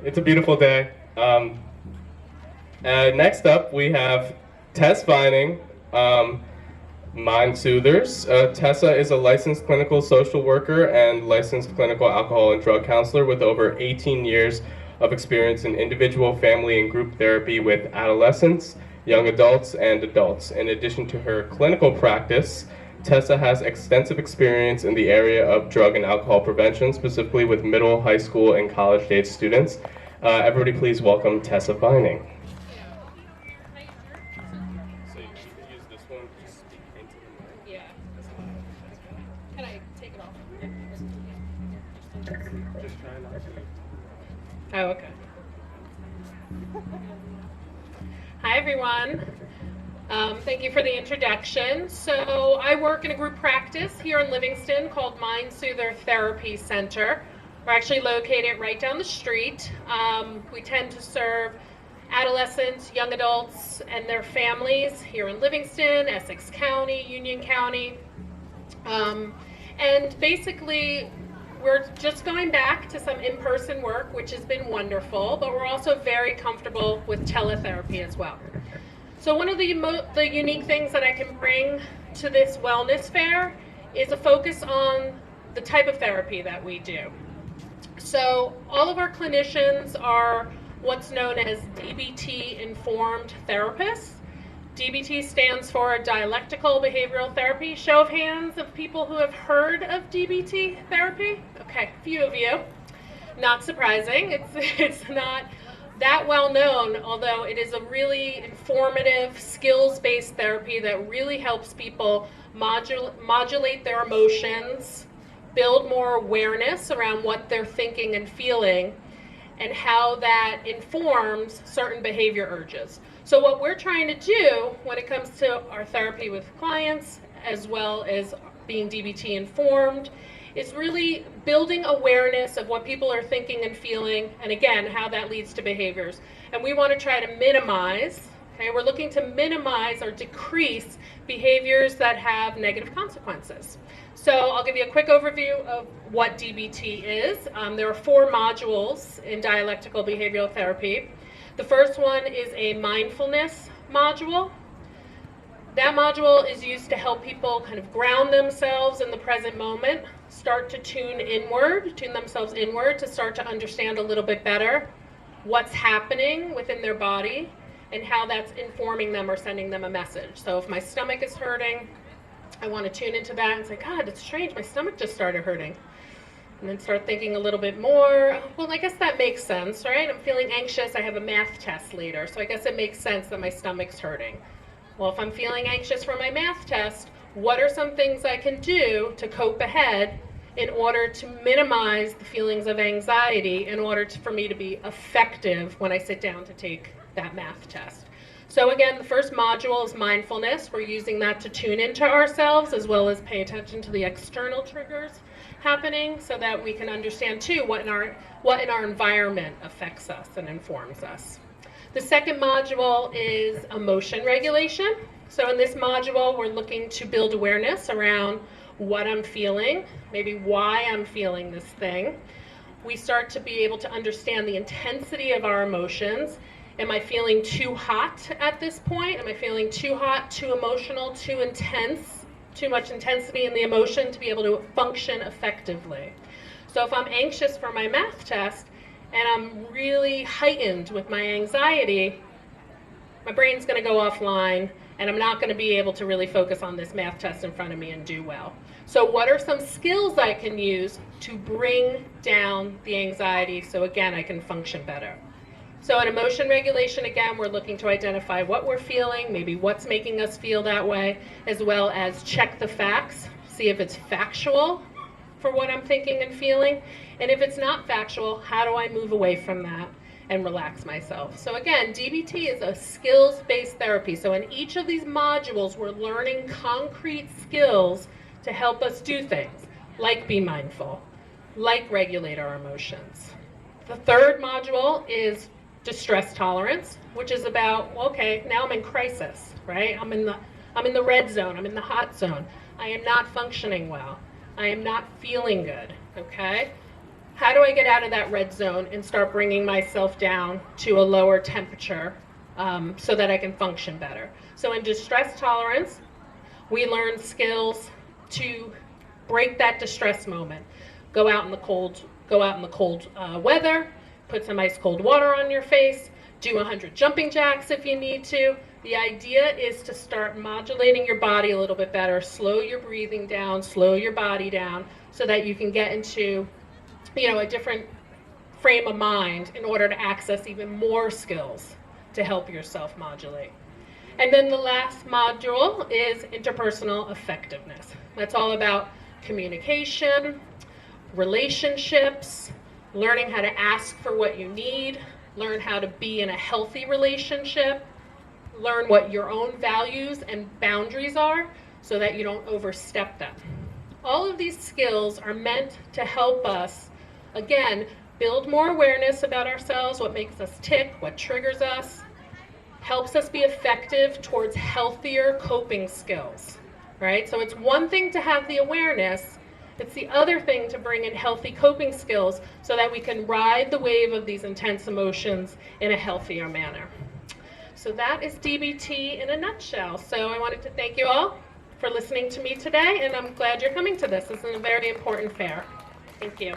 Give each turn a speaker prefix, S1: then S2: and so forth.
S1: It's a beautiful day. Next up, we have Tess Vining, Mindsoothers. Tessa is a licensed clinical social worker and licensed clinical alcohol and drug counselor with over 18 years of experience in individual, family, and group therapy with adolescents, young adults, and adults. In addition to her clinical practice, Tessa has extensive experience in the area of drug and alcohol prevention, specifically with middle, high school, and college-age students. Everybody please welcome Tessa Vining. So you can use this one to speak into the mic.
S2: Yeah. Can I take it off?
S1: Just try not to.
S2: Oh, okay. Hi, everyone. Thank you for the introduction. So I work in a group practice here in Livingston called Mindsoother Therapy Center. We're actually located right down the street. We tend to serve adolescents, young adults, and their families here in Livingston, Essex County, Union County. And basically, we're just going back to some in-person work, which has been wonderful, but we're also very comfortable with teletherapy as well. So one of the unique things that I can bring to this wellness fair is a focus on the type of therapy that we do. So all of our clinicians are what's known as DBT-informed therapists. DBT stands for Dialectical Behavioral Therapy. Show of hands of people who have heard of DBT therapy. Okay, a few of you. Not surprising. It's not that well known, although it is a really informative, skills-based therapy that really helps people modulate their emotions, build more awareness around what they're thinking and feeling, and how that informs certain behavior urges. So what we're trying to do when it comes to our therapy with clients, as well as being DBT informed, is really building awareness of what people are thinking and feeling, and again, how that leads to behaviors. And we want to try to minimize, okay, we're looking to minimize or decrease behaviors that have negative consequences. So I'll give you a quick overview of what DBT is. There are 4 modules in dialectical behavioral therapy. The first one is a mindfulness module. That module is used to help people kind of ground themselves in the present moment, start to tune themselves inward to start to understand a little bit better what's happening within their body and how that's informing them or sending them a message. So if my stomach is hurting, I want to tune into that and say, God, it's strange, my stomach just started hurting. And then start thinking a little bit more, well, I guess that makes sense, right? I'm feeling anxious, I have a math test later, so I guess it makes sense that my stomach's hurting. Well, if I'm feeling anxious for my math test, what are some things I can do to cope ahead in order to minimize the feelings of anxiety in order for me to be effective when I sit down to take that math test? So again, the first module is mindfulness. We're using that to tune into ourselves as well as pay attention to the external triggers happening so that we can understand too what in our environment affects us and informs us. The second module is emotion regulation. So in this module, we're looking to build awareness around what I'm feeling, maybe why I'm feeling this thing. We start to be able to understand the intensity of our emotions. Am I feeling too hot at this point? Am I feeling too hot, too emotional, too intense, too much intensity in the emotion to be able to function effectively? So if I'm anxious for my math test and I'm really heightened with my anxiety, my brain's going to go offline and I'm not going to be able to really focus on this math test in front of me and do well. So what are some skills I can use to bring down the anxiety so again I can function better? So in emotion regulation, again, we're looking to identify what we're feeling, maybe what's making us feel that way, as well as check the facts, see if it's factual for what I'm thinking and feeling. And if it's not factual, how do I move away from that and relax myself? So again, DBT is a skills-based therapy. So in each of these modules, we're learning concrete skills to help us do things like be mindful, like regulate our emotions. The third module is distress tolerance, which is about, okay, now I'm in crisis, right? I'm in the red zone, I'm in the hot zone. I am not functioning well. I am not feeling good, okay? how do I get out of that red zone and start bringing myself down to a lower temperature so that I can function better? So in distress tolerance, we learn skills to break that distress moment. Go out in the cold weather, put some ice cold water on your face, do 100 jumping jacks if you need to. The idea is to start modulating your body a little bit better, slow your breathing down, slow your body down, so that you can get into, a different frame of mind in order to access even more skills to help yourself modulate. And then the last module is interpersonal effectiveness. That's all about communication, relationships, learning how to ask for what you need, learn how to be in a healthy relationship, learn what your own values and boundaries are so that you don't overstep them. All of these skills are meant to help us, again, build more awareness about ourselves, what makes us tick, what triggers us, helps us be effective towards healthier coping skills, right? So it's one thing to have the awareness, it's the other thing to bring in healthy coping skills so that we can ride the wave of these intense emotions in a healthier manner. So that is DBT in a nutshell. So I wanted to thank you all for listening to me today, and I'm glad you're coming to this. This is a very important fair. Thank you.